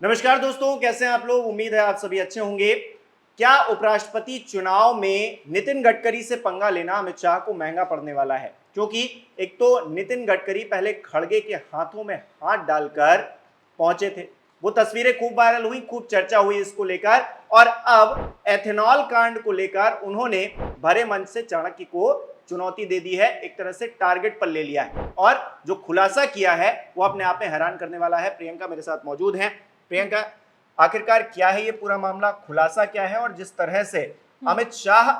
नमस्कार दोस्तों, कैसे हैं आप लोग। उम्मीद है आप सभी अच्छे होंगे। क्या उपराष्ट्रपति चुनाव में नितिन गडकरी से पंगा लेना अमित शाह को महंगा पड़ने वाला है? क्योंकि एक तो नितिन गडकरी पहले खड़गे के हाथों में हाथ डालकर पहुंचे थे, वो तस्वीरें खूब वायरल हुई, खूब चर्चा हुई इसको लेकर, और अब एथेनॉल कांड को लेकर उन्होंने भरे मंच से चाणक्य को चुनौती दे दी है, एक तरह से टारगेट पर ले लिया है, और जो खुलासा किया है वो अपने आप में हैरान करने वाला है। प्रियंका मेरे साथ मौजूद हैं। प्रियंका, आखिरकार क्या है ये पूरा मामला, खुलासा क्या है, और जिस तरह से अमित शाह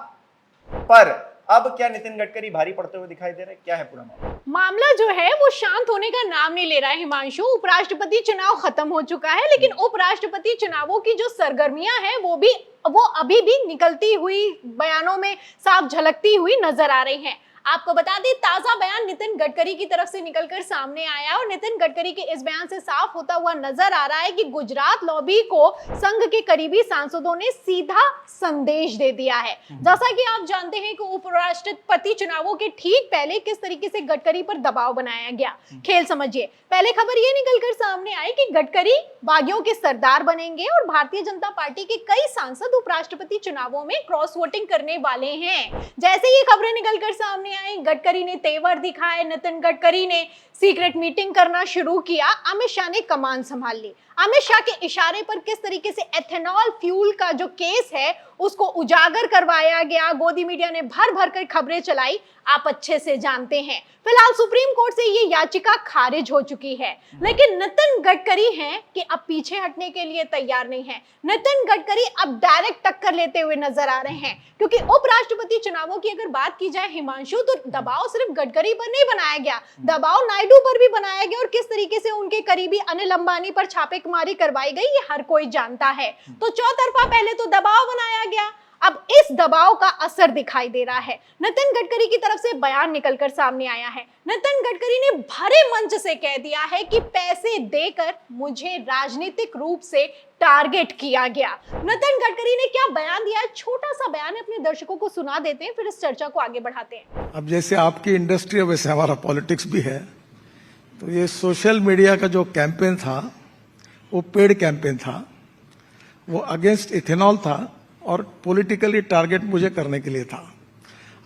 पर अब क्या नितिन गडकरी भारी पड़ते हुए दिखाई दे रहे हैं, क्या है पूरा मामला जो है वो शांत होने का नाम नहीं ले रहा है। हिमांशु, उपराष्ट्रपति चुनाव खत्म हो चुका है, लेकिन उपराष्ट्रपति चुनावों की जो सरगर्मियां हैं वो अभी भी निकलती हुई बयानों में साफ झलकती हुई नजर आ रही हैं। आपको बता दें, ताजा बयान नितिन गडकरी की तरफ से निकलकर सामने आया और नितिन गडकरी के इस बयान से साफ होता हुआ नजर आ रहा है कि गुजरात लॉबी को संघ के करीबी सांसदों ने सीधा संदेश दे दिया है। जैसा कि आप जानते हैं कि उपराष्ट्रपति चुनावों के ठीक पहले किस तरीके से गडकरी पर दबाव बनाया गया, खेल समझिए। पहले खबर ये निकलकर सामने आई कि गडकरी बागियों के सरदार बनेंगे और भारतीय जनता पार्टी के कई सांसद उपराष्ट्रपति चुनावों में क्रॉस वोटिंग करने वाले हैं। जैसे ये खबरें निकलकर सामने आई, गडकरी ने तेवर दिखाए, नितिन गडकरी ने सीक्रेट मीटिंग करना शुरू किया, अमित शाह ने कमान संभाल ली। अमित शाह के इशारे पर किस तरीके से एथेनॉल फ्यूल का जो केस है उसको उजागर करवाया गया, गोदी मीडिया ने भर भर कर खबरें चलाई, आप अच्छे से जानते हैं। फिलहाल सुप्रीम कोर्ट से ये याचिका खारिज हो चुकी है, लेकिन नितिन गडकरी हैं कि अब पीछे हटने के लिए तैयार नहीं है। नितिन गडकरी अब डायरेक्ट टक्कर लेते हुए नजर आ रहे हैं, क्योंकि उपराष्ट्रपति चुनावों की अगर बात की जाए हिमांशु, तो दबाव सिर्फ गडकरी पर नहीं बनाया गया, दबाव नायडू पर भी बनाया गया, और किस तरीके से उनके करीबी अनिल अंबानी पर छापेमारी करवाई गई ये हर कोई जानता है। तो चौतरफा पहले तो दबाव बनाया गया, अब इस दबाव का असर दिखाई दे रहा है। नितिन गडकरी की तरफ से बयान निकलकर सामने आया है। नितिन गडकरी ने भरे मंच से कह दिया है कि पैसे देकर मुझे राजनीतिक रूप से टारगेट किया गया। नितिन गडकरी ने क्या बयान दिया है, छोटा सा बयान अपने दर्शकों को सुना देते हैं, फिर इस चर्चा को आगे बढ़ाते हैं। अब जैसे आपकी इंडस्ट्री है वैसे हमारा पॉलिटिक्स भी है, तो ये सोशल मीडिया का जो कैंपेन था वो पेड कैंपेन था, वो अगेंस्ट इथेनॉल था और पॉलिटिकली टारगेट मुझे करने के लिए था।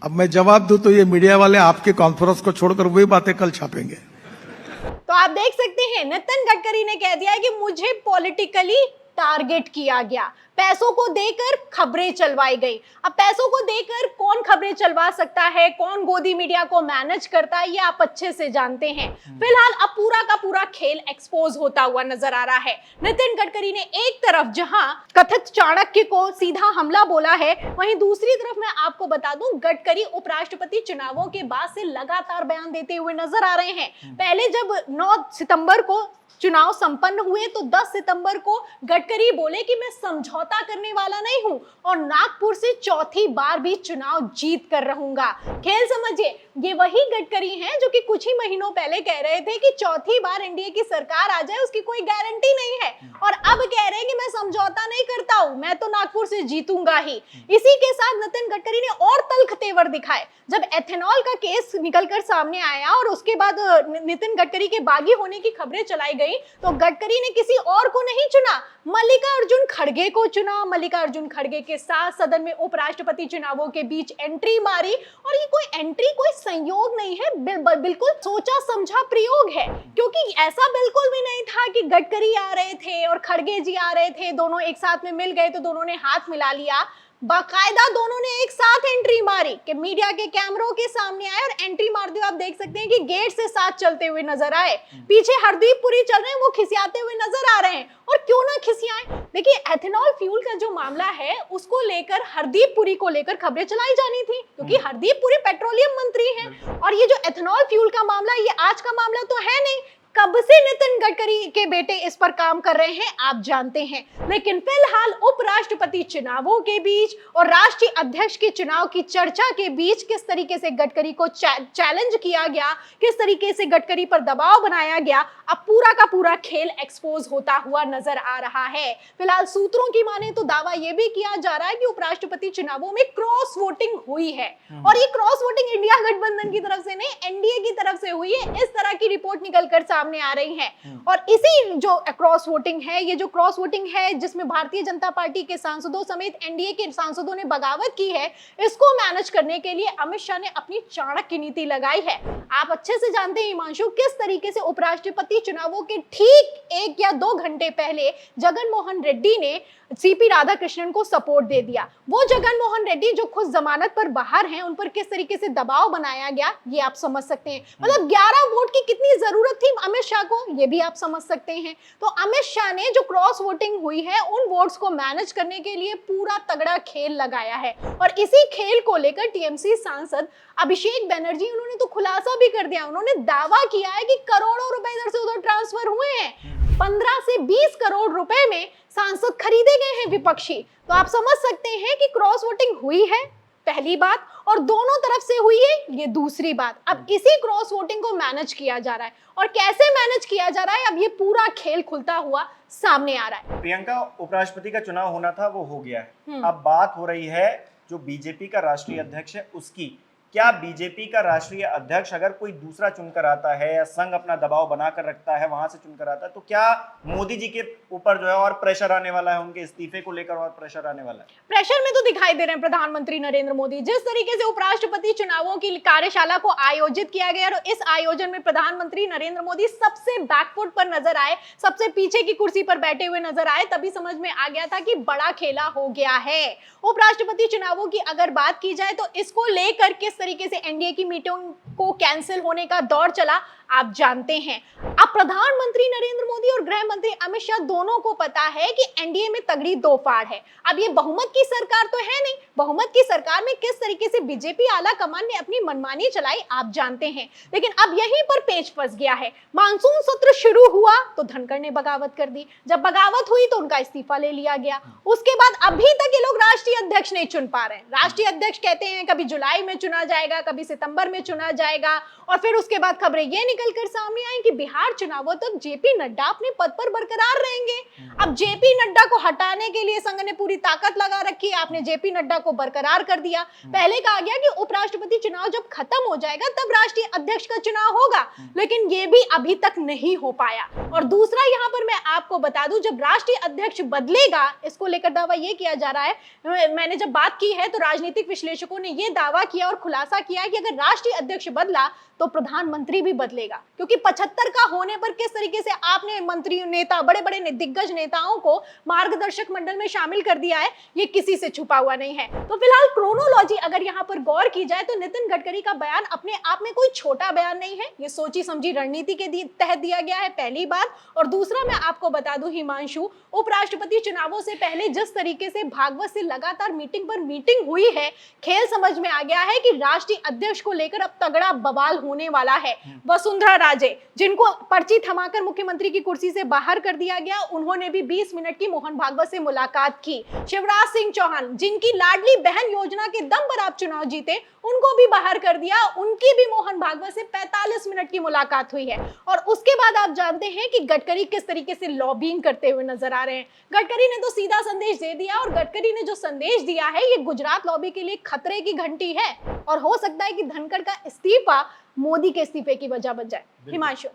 अब मैं जवाब दूं तो ये मीडिया वाले आपके कॉन्फ्रेंस को छोड़कर वही बातें कल छापेंगे। तो आप देख सकते हैं, नितिन गडकरी ने कह दिया है कि मुझे पॉलिटिकली टारगेट किया गया, पैसों को देकर खबरें चलवाई गई। अब पैसों को देकर कौन खबरें चलवा सकता है, कौन गोदी मीडिया को मैनेज करता है, ये आप अच्छे से जानते हैं। फिलहाल अब पूरा का पूरा खेल एक्सपोज होता हुआ नजर आ रहा है। नितिन गडकरी ने एक तरफ जहां कथित चाणक्य को सीधा हमला बोला है, वहीं दूसरी तरफ मैं आपको बता दूं, गडकरी उपराष्ट्रपति चुनावों के बाद से लगातार बयान देते हुए नजर आ रहे हैं। पहले जब 9 सितंबर को चुनाव संपन्न हुए तो 10 सितंबर को गडकरी बोले कि मैं समझौता करने वाला नहीं हूं और नागपुर से चौथी बार भी चुनाव जीत कर रहूंगा। खेल समझिए, ये वही गडकरी हैं जो कि कुछ ही महीनों पहले कह रहे थे कि चौथी बार एनडीए की सरकार आ जाए उसकी कोई गारंटी नहीं है, और अब कह रहे हैं कि मैं समझौता नहीं करता हूं, मैं तो नागपुर से जीतूंगा ही। इसी के साथ नितिन गडकरी ने और तल्ख तेवर दिखाए। जब एथेनॉल का केस निकलकर सामने आया और उसके बाद नितिन गडकरी के बागी होने की खबरें चलाई गई, तो गडकरी ने किसी और को नहीं चुना, मल्लिकार्जुन खड़गे को चुना। मल्लिकार्जुन खड़गे के साथ सदन में उपराष्ट्रपति चुनावों के बीच एंट्री मारी, और ये कोई एंट्री कोई संयोग नहीं है, बिल्कुल सोचा समझा प्रयोग है, क्योंकि ऐसा बिल्कुल भी नहीं था कि गडकरी आ रहे थे और खड़गे जी आ रहे थे, दोनों एक साथ में मिल गए तो दोनों ने हाथ मिला लिया। बाकायदा दोनों ने एक साथ एंट्री मारी कि मीडिया के कैमरों के सामने आए और एंट्री मार दी। आप देख सकते हैं कि गेट से साथ चलते हुए नजर आए, पीछे हरदीप पुरी चल रहे हैं, वो खिसियाते हुए नजर आ रहे हैं, और क्यों ना खिसियाएं। देखिए, एथेनॉल फ्यूल का जो मामला है उसको लेकर हरदीप पुरी को लेकर खबरें चलाई जानी थी, क्योंकि हरदीप पुरी पेट्रोलियम मंत्री हैं, और ये जो एथेनॉल फ्यूल का मामला, ये आज का मामला तो है नहीं, कब से नितिन गडकरी के बेटे इस पर काम कर रहे हैं आप जानते हैं। लेकिन फिलहाल उपराष्ट्रपति चुनावों के बीच और राष्ट्रीय अध्यक्ष के चुनाव की चर्चा के बीच किस तरीके से गडकरी को चैलेंज किया गया, किस तरीके से गडकरी पर दबाव बनाया गया, अब पूरा का पूरा खेल एक्सपोज होता हुआ नजर आ रहा है। फिलहाल सूत्रों की माने तो दावा यह भी किया जा रहा है कि उपराष्ट्रपति चुनावों में क्रॉस वोटिंग हुई है, और ये क्रॉस वोटिंग इंडिया गठबंधन की तरफ से नहीं, एनडीए की तरफ से हुई है। इस तरह की रिपोर्ट निकलकर सामने आ रही है। और इसी जो क्रॉस वोटिंग है, ये जो क्रॉस वोटिंग है जिसमें भारतीय जनता पार्टी के सांसदों समेत एनडीए के सांसदों ने बगावत की है, इसको मैनेज करने के लिए अमित शाह ने अपनी चाणक्य नीति लगाई है। आप अच्छे से जानते हैं हिमांशु, किस तरीके से उपराष्ट्रपति चुनावों के ठीक 1 या 2 घंटे पहले जगन मोहन रेड्डी ने सीपी राधाकृष्णन को सपोर्ट दे दिया। वो जगन मोहन रेड्डी जो खुद जमानत पर बाहर हैं, उन पर किस तरीके से दबाव बनाया गया ये आप समझ सकते हैं। मतलब 11 वोट की कितनी जरूरत थी अमित शाह को, ये भी आप समझ सकते हैं। तो अमित शाह ने जो क्रॉस वोटिंग हुई है उन वोट्स को मैनेज करने के लिए पूरा तगड़ा खेल लगाया है। और इसी खेल को लेकर टीएमसी सांसद अभिषेक बनर्जी, उन्होंने तो खुलासा भी कर दिया। उन्होंने दावा किया है कि करोड़ों रुपए इधर से उधर ट्रांसफर हुए हैं। 15 से 20 करोड़ रुपए में सांसद खरीदे गए हैं विपक्षी। तो आप समझ सकते हैं कि क्रॉस वोटिंग हुई है, पहली बात, और दोनों तरफ से हुई है, ये दूसरी बात। अब इसी क्रॉस वोटिंग को मैनेज किया जा रहा है, और कैसे मैनेज किया जा रहा है अब ये पूरा खेल खुलता हुआ सामने आ रहा है। प्रियंका, उपराष्ट्रपति का चुनाव होना था, वो हो गया है। अब बात हो रही है जो बीजेपी का राष्ट्रीय अध्यक्ष है उसकी। क्या बीजेपी का राष्ट्रीय अध्यक्ष अगर कोई दूसरा चुनकर आता है या संघ अपना दबाव बनाकर रखता है, वहां से चुनकर आता है, तो क्या मोदी जी के ऊपर जो है और प्रेशर आने वाला है, उनके इस्तीफे को लेकर और प्रेशर आने वाला है? प्रेशर में तो दिखाई दे रहे हैं प्रधानमंत्री नरेंद्र मोदी। जिस तरीके से उपराष्ट्रपति चुनावों की कार्यशाला को आयोजित किया गया और इस आयोजन में प्रधानमंत्री नरेंद्र मोदी सबसे बैकफुट पर नजर आए, सबसे पीछे की कुर्सी पर बैठे हुए नजर आए, तभी समझ में आ गया था कि बड़ा खेला हो गया है। उपराष्ट्रपति चुनावों की अगर बात की जाए तो इसको लेकर किस तरीके से एनडीए की मीटिंग को कैंसिल होने का दौर चला आप जानते हैं। अब प्रधानमंत्री नरेंद्र मोदी और गृह मंत्री अमित शाह दोनों को पता है कि एनडीए में तगड़ी दो फाड़ है। अब ये बहुमत की सरकार तो है नहीं, बहुमत की सरकार में किस तरीके से बीजेपी आला कमान ने अपनी मनमानी चलाई आप जानते हैं। लेकिन अब यहीं पर पेच फंस गया है। मानसून सत्र शुरू हुआ तो धनखड़ ने बगावत कर दी, जब बगावत हुई तो उनका इस्तीफा ले लिया गया। उसके बाद अभी तक ये लोग राष्ट्रीय अध्यक्ष नहीं चुन पा रहे हैं। राष्ट्रीय अध्यक्ष कहते हैं कभी जुलाई में चुना जाएगा, कभी सितंबर में चुना जाएगा, और फिर उसके बाद खबरें ये निकलकर सामने आई कि बिहार चुनावों तक जेपी नड्डा अपने पद पर बरकरार रहेंगे। अब जेपी नड्डा को हटाने के लिए संघ ने पूरी ताकत लगा रखी है। आपने जेपी नड्डा को बरकरार कर दिया। पहले कहा गया कि उपराष्ट्रपति चुनाव जब खत्म हो जाएगा तब राष्ट्रीय अध्यक्ष का चुनाव होगा, लेकिन ये भी अभी तक नहीं हो पाया। और दूसरा यहाँ पर मैं आपको बता दूं, जब राष्ट्रीय अध्यक्ष बदलेगा, इसको लेकर दावा ये किया जा रहा है, मैंने जब बात की है तो राजनीतिक विश्लेषकों ने ये दावा किया और खुलासा किया है कि अगर राष्ट्रीय अध्यक्ष बदला तो प्रधानमंत्री भी बदलेगा, क्योंकि 75 का होने पर किस तरीके से आपने मंत्री नेता, बड़े बड़े दिग्गज नेताओं को मार्गदर्शक मंडल में शामिल कर दिया है, ये किसी से छुपा हुआ नहीं है। तो फिलहाल क्रोनोलॉजी अगर यहाँ पर गौर की जाए तो नितिन गडकरी का बयान अपने आप में कोई छोटा बयान नहीं है, ये सोची समझी रणनीति के तहत दिया गया है, पहली बात। और दूसरा मैं आपको बता दूं हिमांशु, उपराष्ट्रपति चुनावों से पहले जिस तरीके से भागवत से लगातार मीटिंग पर मीटिंग हुई है, खेल समझ में आ गया है कि राष्ट्रीय अध्यक्ष को लेकर अब तगड़ा बवाल होने वाला है। वसुंधरा राजे, जिनको पर्ची थमाकर मुख्यमंत्री की कुर्सी से बाहर कर दिया गया, उन्होंने भी 20 मिनट की मोहन भागवत से मुलाकात की। शिवराज सिंह चौहान, जिनकी लाडली बहन योजना के दम पर आप चुनाव जीते, उनको भी बाहर कर दिया, उनकी भी मोहन भागवत से 45 मिनट की मुलाकात हुई है। और उसके बाद आप जानते हैं कि गडकरी किस तरीके से लॉबिंग करते हुए नजर आ रहे हैं। गडकरी ने तो सीधा संदेश दे दिया, और गडकरी ने जो संदेश दिया है ये गुजरात लॉबी के लिए खतरे की घंटी है, और हो सकता है कि धनखड़ का इस्तीफा मोदी के इस्तीफे की वजह बन जाए। हिमांशु,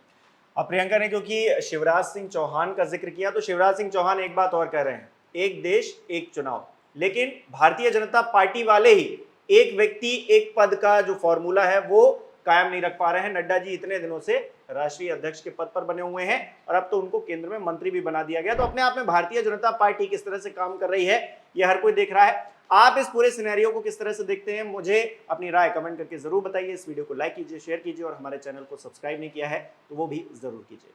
अब प्रियंका ने क्योंकि शिवराज सिंह चौहान का जिक्र किया, तो शिवराज सिंह चौहान एक बात और कह रहे हैं, एक देश एक चुनाव। लेकिन भारतीय जनता पार्टी वाले ही एक व्यक्ति एक पद का जो फॉर्मूला है वो कायम नहीं रख पा रहे हैं। नड्डा जी इतने दिनों से राष्ट्रीय अध्यक्ष के पद पर बने हुए हैं और अब तो उनको केंद्र में मंत्री भी बना दिया गया। तो अपने आप में भारतीय जनता पार्टी किस तरह से काम कर रही है ये हर कोई देख रहा है। आप इस पूरे सिनेरियो को किस तरह से देखते हैं, मुझे अपनी राय कमेंट करके जरूर बताइए। इस वीडियो को लाइक कीजिए, शेयर कीजिए, और हमारे चैनल को सब्सक्राइब नहीं किया है तो वो भी जरूर कीजिए।